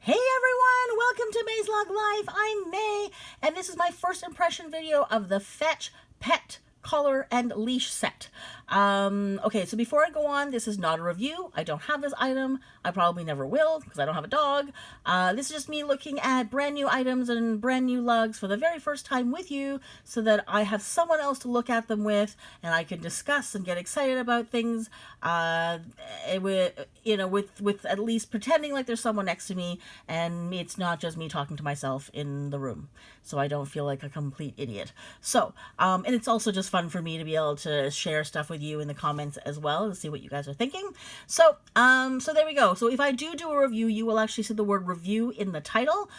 Hey everyone, welcome to MaysLugLife. I'm May, and this is my first impression video of the Fetch Pet Collar and Leash set. Okay, so before I go on, this is not a review. I don't have this item. I probably never will because I don't have a dog. This is just me looking at brand new items and brand new lugs for the very first time with you so that I have someone else to look at them with and I can discuss and get excited about things with at least pretending like there's someone next to me and it's not just me talking to myself in the room so I don't feel like a complete idiot. So, and it's also just fun for me to be able to share stuff with you in the comments as well to see what you guys are thinking. So, so there we go. So if I do a review, you will actually see the word review in the title.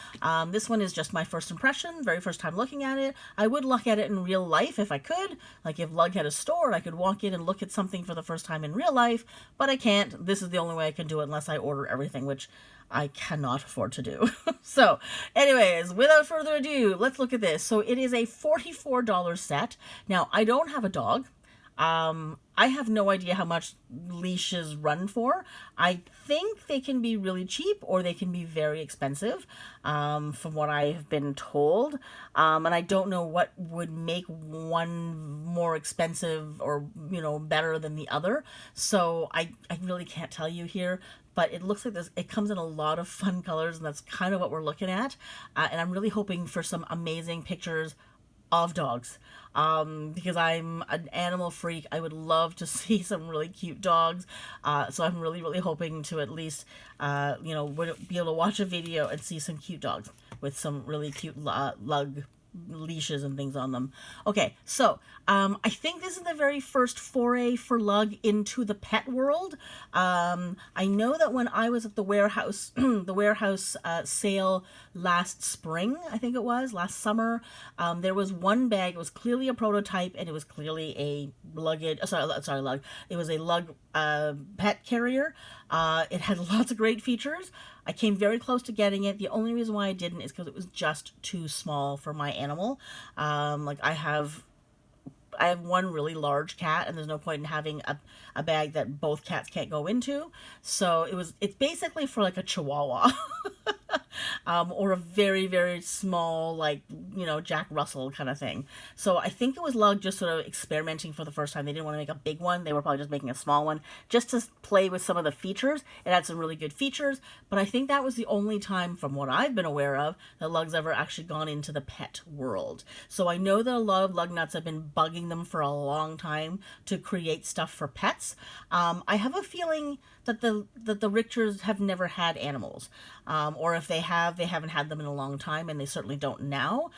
This one is just my first impression, very first time looking at it. I would look at it in real life if I could. Like if Lug had a store, I could walk in and look at something for the first time in real life, but I can't. This is the only way I can do it unless I order everything, which I cannot afford to do. So anyways, without further ado, let's look at this. So it is a $44 set. Now, I don't have a dog. I have no idea how much leashes run for. I think they can be really cheap or they can be very expensive, from what I have been told. And I don't know what would make one more expensive or, better than the other. So I really can't tell you here. But it looks like it comes in a lot of fun colors, and that's kind of what we're looking at. And I'm really hoping for some amazing pictures of dogs, because I'm an animal freak. I would love to see some really cute dogs. So I'm really hoping to at least, be able to watch a video and see some cute dogs with some really cute lug leashes and things on them. Okay, so I think this is the very first foray for Lug into the pet world. I know that when I was at the warehouse, sale last spring, I think it was last summer, there was one bag. It was clearly a prototype, and it was clearly a luggage. Sorry, Lug. It was a Lug pet carrier. It had lots of great features. I came very close to getting it. The only reason why I didn't is because it was just too small for my animal. Like I have one really large cat, and there's no point in having a bag that both cats can't go into. So it's basically for like a Chihuahua. Or a very small, like, Jack Russell kind of thing. So I think it was Lug just sort of experimenting for the first time. They didn't want to make a big one. They were probably just making a small one just to play with some of the features. It had some really good features, but I think that was the only time, from what I've been aware of, that Lug's ever actually gone into the pet world. So I know that a lot of lug nuts have been bugging them for a long time to create stuff for pets. I have a feeling that the Richters have never had animals, or if they have, they haven't had them in a long time, and they certainly don't now,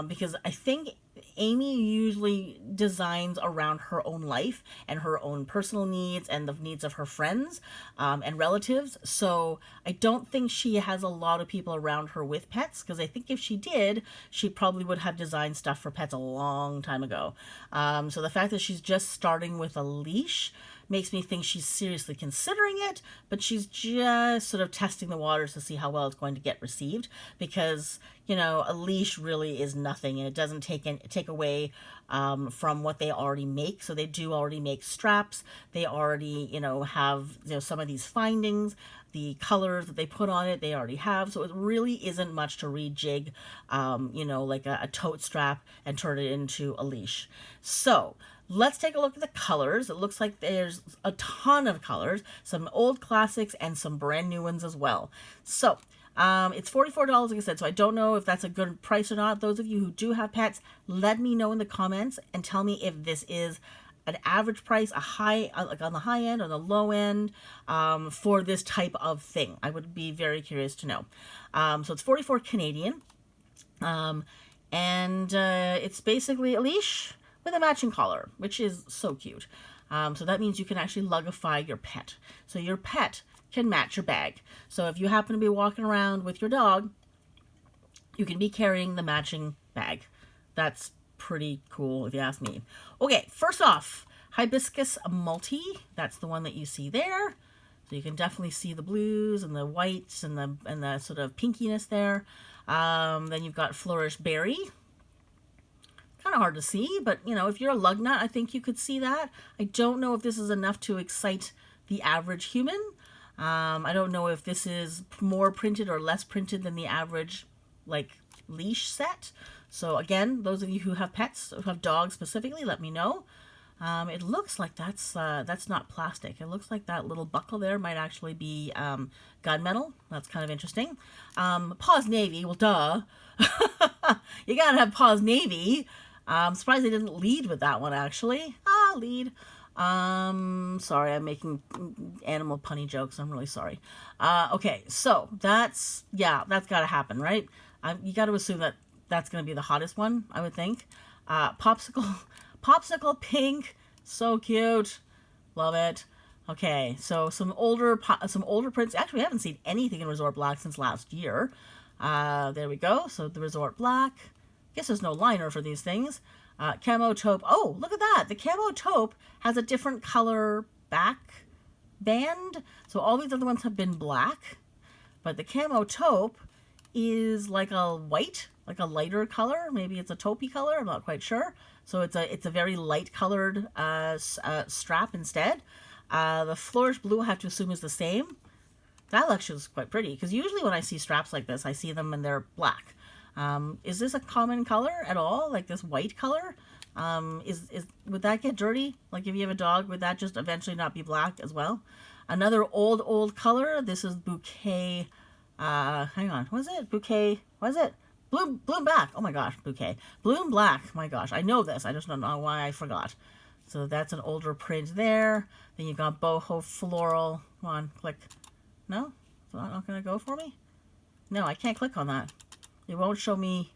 because I think Amy usually designs around her own life and her own personal needs and the needs of her friends and relatives. So I don't think she has a lot of people around her with pets, because I think if she did, she probably would have designed stuff for pets a long time ago. So the fact that she's just starting with a leash makes me think she's seriously considering it, but she's just sort of testing the waters to see how well it's going to get received, because, a leash really is nothing, and it doesn't take away from what they already make. So they do already make straps. They already, have, some of these findings. The colors that they put on it, they already have. So it really isn't much to rejig, like a tote strap and turn it into a leash. So let's take a look at the colors. It looks like there's a ton of colors, some old classics and some brand new ones as well. So it's $44, like I said, so I don't know if that's a good price or not. Those of you who do have pets, let me know in the comments and tell me if this is an average price, a high, like on the high end or the low end, for this type of thing. I would be very curious to know. So it's 44 Canadian, and it's basically a leash with a matching collar, which is so cute. So that means you can actually lugify your pet. So your pet can match your bag. So if you happen to be walking around with your dog, you can be carrying the matching bag. That's pretty cool if you ask me. Okay, first off, Hibiscus Multi. That's the one that you see there. So you can definitely see the blues and the whites and the sort of pinkiness there. Then you've got Flourish Berry. Kind of hard to see, but if you're a lug nut, I think you could see that. I don't know if this is enough to excite the average human. I don't know if this is more printed or less printed than the average, like, leash set. So again, those of you who have pets, who have dogs specifically, let me know. It looks like that's not plastic. It looks like that little buckle there might actually be gunmetal. That's kind of interesting. Paws Navy, well, duh. You gotta have Paws Navy. I'm surprised they didn't lead with that one, actually. Lead. Sorry, I'm making animal punny jokes. I'm really sorry. Okay, so that's gotta happen, right? You gotta assume that that's gonna be the hottest one, I would think. Popsicle pink, so cute, love it. Okay, so some older prints. Actually, we haven't seen anything in Resort Black since last year. There we go. So the Resort Black. Guess there's no liner for these things. Camo taupe. Oh, look at that. The camo taupe has a different color back band. So all these other ones have been black, but the camo taupe is like a white, like a lighter color. Maybe it's a taupey color. I'm not quite sure. So it's a very light colored strap instead. The flourish blue, I have to assume, is the same. That actually is quite pretty, because usually when I see straps like this, I see them and they're black. Is this a common color at all? Like this white color? Would that get dirty? Like if you have a dog, would that just eventually not be black as well? Another old color. This is bouquet. Hang on. What is it? Bouquet. What is it? Bloom Black. Oh my gosh, bouquet. Bloom Black. My gosh, I know this. I just don't know why I forgot. So that's an older print there. Then you've got boho floral. Come on, click. No? Is that not going to go for me? No, I can't click on that. It won't show me.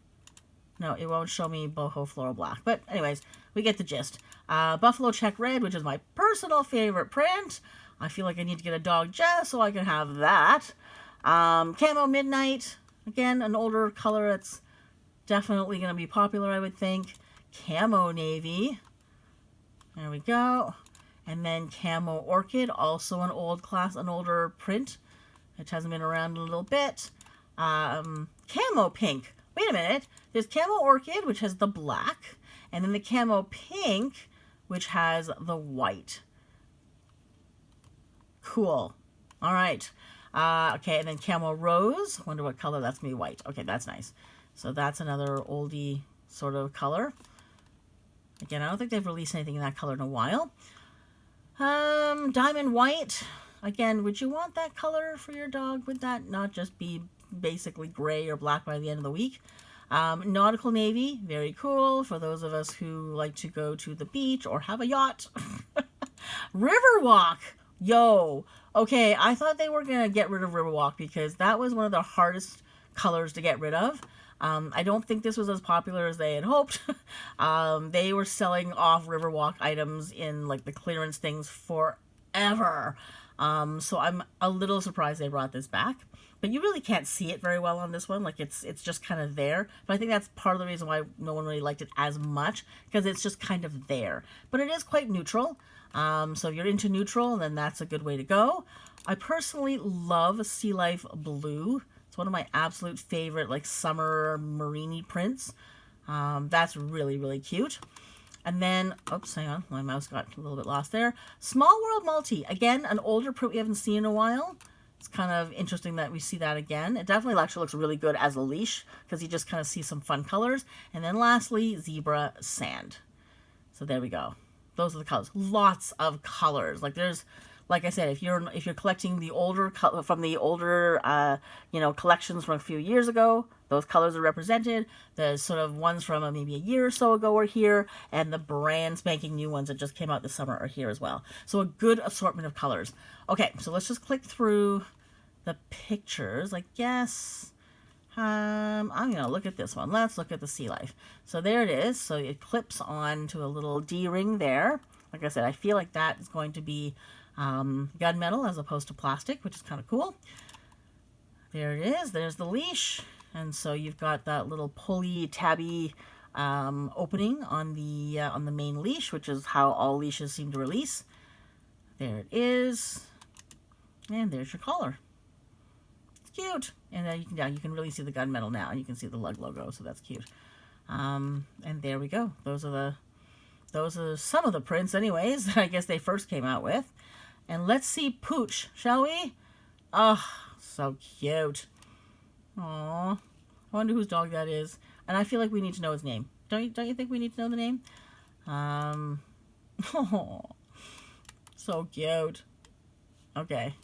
No, it won't show me boho floral black. But anyways, we get the gist. Buffalo check red, which is my personal favorite print. I feel like I need to get a dog just so I can have that. Camo midnight. Again, an older color that's definitely going to be popular, I would think. Camo navy. There we go. And then camo orchid, also an older print. It hasn't been around a little bit. Camo pink. Wait a minute. There's camo orchid, which has the black, and then the camo pink, which has the white. Cool. All right. Okay, and then camo rose. Wonder what color that's gonna be. White. Okay, that's nice. So that's another oldie sort of color. Again, I don't think they've released anything in that color in a while. Diamond white. Again, would you want that color for your dog? Would that not just be basically gray or black by the end of the week? Nautical navy, very cool for those of us who like to go to the beach or have a yacht. Riverwalk, yo. Okay, I thought they were gonna get rid of Riverwalk because that was one of the hardest colors to get rid of. I don't think this was as popular as they had hoped. They were selling off Riverwalk items in like the clearance things forever. So I'm a little surprised they brought this back. But you really can't see it very well on this one. Like it's just kind of there. But I think that's part of the reason why no one really liked it as much, because it's just kind of there. But it is quite neutral. So if you're into neutral, then that's a good way to go. I personally love Sea Life Blue. It's one of my absolute favorite like summer marine prints. That's really, really cute. And then, oops, hang on, my mouse got a little bit lost there. Small World Multi. Again, an older print we haven't seen in a while. It's kind of interesting that we see that again. It definitely actually looks really good as a leash because you just kind of see some fun colors. And then lastly, Zebra Sand. So there we go. Those are the colors. Lots of colors. Like there's, like I said, if you're collecting the older from the older collections from a few years ago, those colors are represented. The sort of ones from maybe a year or so ago are here, and the brand spanking new ones that just came out this summer are here as well. So a good assortment of colors. Okay, so let's just click through the pictures. I guess I'm gonna look at this one. Let's look at the Sea Life. So there it is. So it clips on to a little D-ring there. Like I said, I feel like that is going to be gunmetal as opposed to plastic, which is kind of cool. There it is. There's the leash. And so you've got that little pulley tabby opening on the main leash, which is how all leashes seem to release. There it is. And there's your collar. It's cute. And you can really see the gunmetal now. You can see the lug logo, so that's cute. And there we go. Those are some of the prints anyways that I guess they first came out with. And let's see Pooch, shall we? Oh, so cute. Aw. I wonder whose dog that is. And I feel like we need to know his name. Don't you think we need to know the name? Oh, so cute. Okay.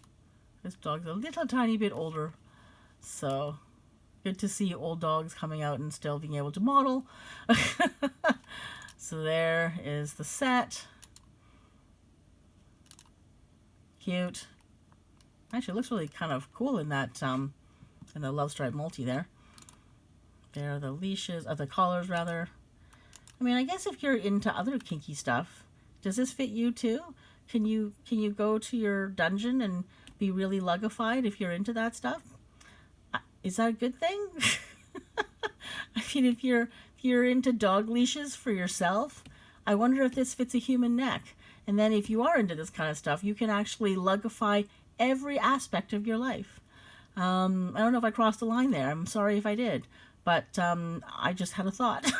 This dog's a little tiny bit older. So, good to see old dogs coming out and still being able to model. So there is the set. Cute. Actually, it looks really kind of cool in that, in the Love Stripe multi there. There are the leashes, the collars rather. I mean, I guess if you're into other kinky stuff, does this fit you too? Can you go to your dungeon and be really lugified if you're into that stuff? Is that a good thing? I mean, if you're into dog leashes for yourself, I wonder if this fits a human neck. And then if you are into this kind of stuff, you can actually lugify every aspect of your life. I don't know if I crossed the line there. I'm sorry if I did. But I just had a thought.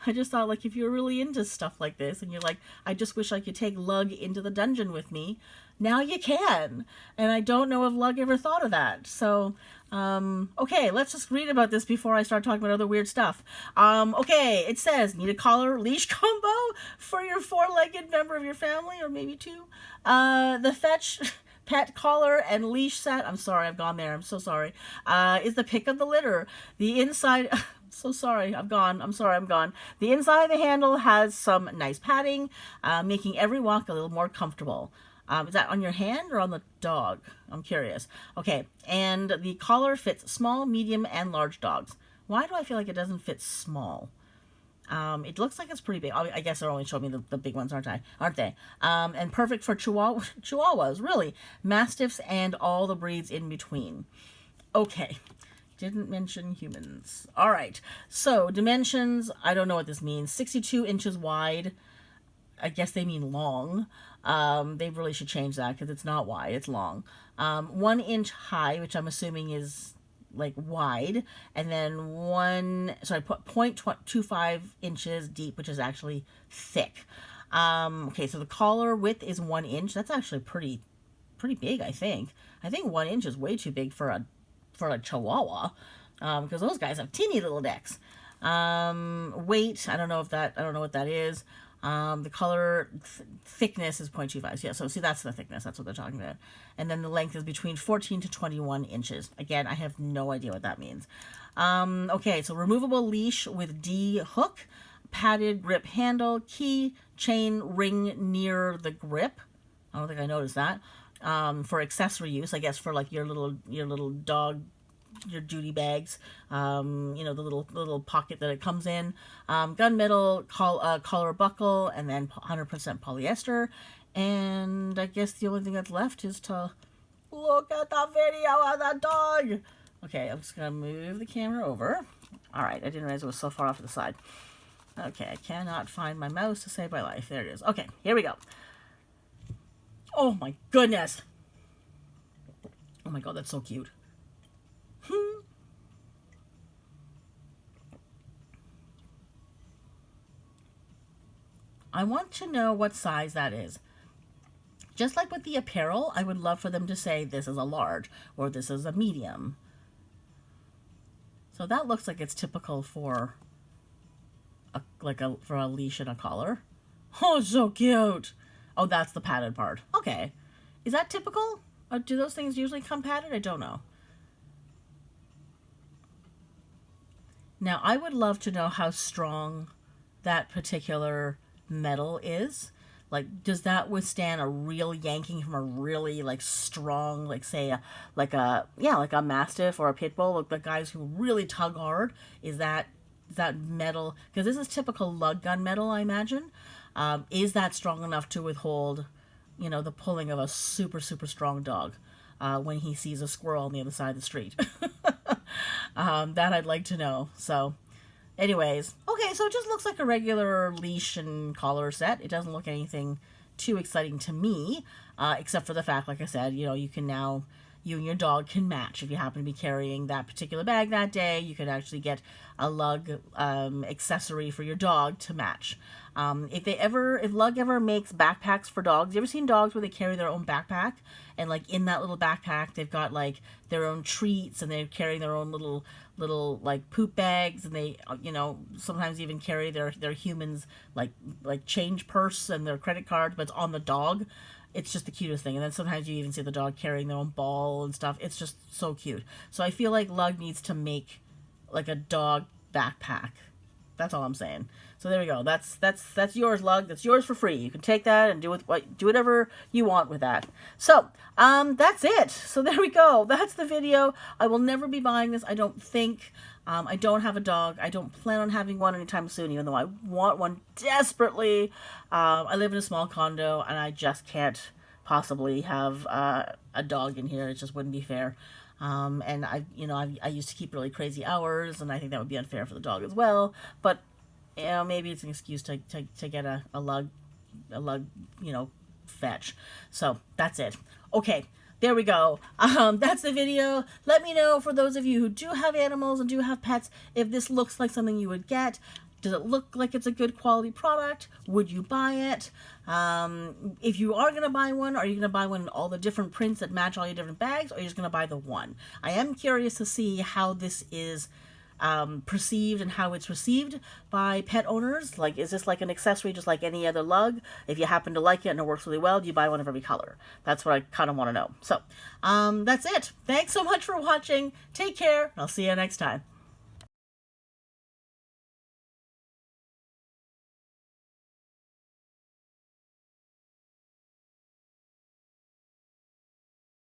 I just thought, like, if you're really into stuff like this and you're like, I just wish I could take Lug into the dungeon with me, now you can. And I don't know if Lug ever thought of that. So, okay, let's just read about this before I start talking about other weird stuff. Okay, it says, need a collar leash combo for your four-legged member of your family, or maybe two. The fetch pet collar and leash set, I'm sorry, I've gone there, I'm so sorry, is the pick of the litter. The inside, so sorry, I'm gone. The inside of the handle has some nice padding, making every walk a little more comfortable. Is that on your hand or on the dog? I'm curious. Okay, and the collar fits small, medium, and large dogs. Why do I feel like it doesn't fit small? It looks like it's pretty big. I guess they're only showing me the big ones, aren't they? And perfect for Chihuahuas, really. Mastiffs and all the breeds in between. Okay. Didn't mention humans. All right. So, dimensions, I don't know what this means. 62 inches wide. I guess they mean long. They really should change that because it's not wide, it's long. 1 inch high, which I'm assuming is like wide, and then 0.25 inches deep, which is actually thick. Okay, so the collar width is 1 inch. That's actually pretty big, I think. I think 1 inch is way too big for a Chihuahua, because those guys have teeny little necks. Weight, I don't know what that is. The color thickness is 0.25. Yeah, so see, that's the thickness. That's what they're talking about. And then the length is between 14 to 21 inches. Again, I have no idea what that means. Okay, so removable leash with D hook, padded grip handle, key, chain, ring near the grip. I don't think I noticed that. For accessory use, I guess, for like your little dog, your duty bags, the little pocket that it comes in, gunmetal collar buckle, and then 100% polyester. And I guess the only thing that's left is to look at the video of the dog. Okay, I'm just gonna move the camera over. All right, I didn't realize it was so far off to the side. Okay, I cannot find my mouse to save my life. There it is. Okay, here we go. Oh my goodness. Oh my god, that's so cute. I want to know what size that is. Just like with the apparel, I would love for them to say this is a large or this is a medium. So that looks like it's typical for a leash and a collar. Oh, so cute. Oh, that's the padded part. Okay. Is that typical? Or do those things usually come padded? I don't know. Now, I would love to know how strong that particular metal is. Like, does that withstand a real yanking from a really, like, strong, like, say, like a Mastiff or a Pit Bull? Like, the guys who really tug hard, is that metal? Because this is typical lug gun metal, I imagine. Is that strong enough to withhold, the pulling of a super, super strong dog when he sees a squirrel on the other side of the street? That I'd like to know. So, anyways, okay, so it just looks like a regular leash and collar set. It doesn't look anything too exciting to me, except for the fact, like I said, you can now you and your dog can match. If you happen to be carrying that particular bag that day, you could actually get a lug accessory for your dog to match. If Lug ever makes backpacks for dogs, you ever seen dogs where they carry their own backpack, and like in that little backpack they've got like their own treats, and they're carrying their own little like poop bags, and they sometimes even carry their humans like change purse and their credit card, but it's on the dog. It's just the cutest thing. And then sometimes you even see the dog carrying their own ball and stuff. It's just so cute. So I feel like Lug needs to make like a dog backpack. That's all I'm saying. So there we go. That's yours, Lug. That's yours for free. You can take that and do whatever you want with that. So that's it. So there we go. That's the video. I will never be buying this, I don't think. I don't have a dog. I don't plan on having one anytime soon, even though I want one desperately. I live in a small condo, and I just can't possibly have a dog in here. It just wouldn't be fair. And I used to keep really crazy hours, and I think that would be unfair for the dog as well. But maybe it's an excuse to get a lug, fetch. So that's it. Okay. There we go. That's the video. Let me know, for those of you who do have animals and do have pets, if this looks like something you would get. Does it look like it's a good quality product? Would you buy it? If you are going to buy one, are you going to buy one in all the different prints that match all your different bags, or are you just going to buy the one? I am curious to see how this is perceived and how it's received by pet owners. Like, is this like an accessory just like any other lug? If you happen to like it and it works really well, do you buy one of every color? That's what I kind of want to know. So that's it. Thanks so much for watching. Take care. I'll see you next time.